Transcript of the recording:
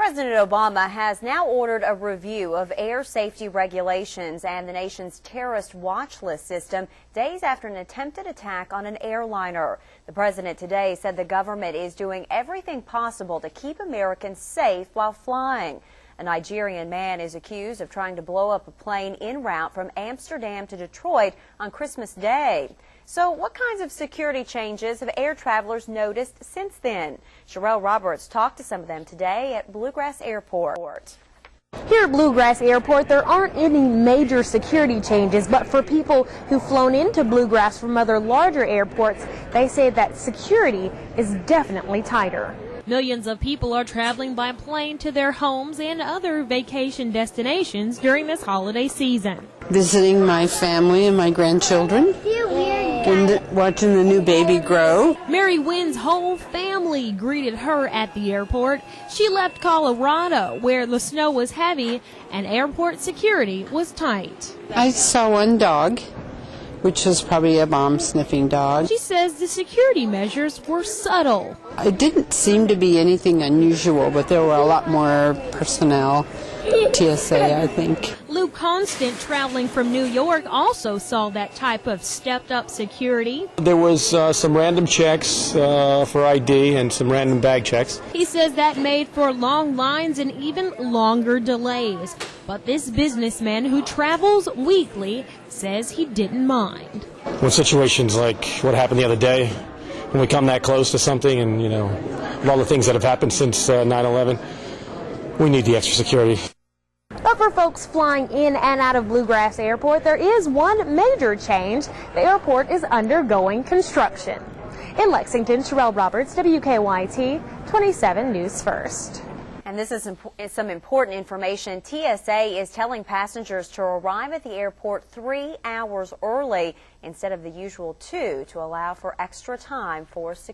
President Obama has now ordered a review of air safety regulations and the nation's terrorist watch list system days after an attempted attack on an airliner. The president today said the government is doing everything possible to keep Americans safe while flying. A Nigerian man is accused of trying to blow up a plane en route from Amsterdam to Detroit on Christmas Day. So what kinds of security changes have air travelers noticed since then? Sherelle Roberts talked to some of them today at Bluegrass Airport. Here at Bluegrass Airport, there aren't any major security changes, but for people who've flown into Bluegrass from other larger airports, they say that security is definitely tighter. Millions of people are traveling by plane to their homes and other vacation destinations during this holiday season. Visiting my family and my grandchildren and watching the new baby grow. Mary Wynn's whole family greeted her at the airport. She left Colorado, where the snow was heavy and airport security was tight. I saw one dog, which was probably a bomb-sniffing dog. She says the security measures were subtle. It didn't seem to be anything unusual, but there were a lot more personnel. TSA, I think. Luke Constant, traveling from New York, also saw that type of stepped-up security. There was some random checks for ID and some random bag checks. He says that made for long lines and even longer delays. But this businessman who travels weekly says he didn't mind. When situations like what happened the other day, when we come that close to something and, you know, all the things that have happened since 9/11, we need the extra security. But for folks flying in and out of Bluegrass Airport, there is one major change. The airport is undergoing construction. In Lexington, Sherelle Roberts, WKYT 27 News First. And this is some important information. TSA is telling passengers to arrive at the airport 3 hours early instead of the usual 2 to allow for extra time for security.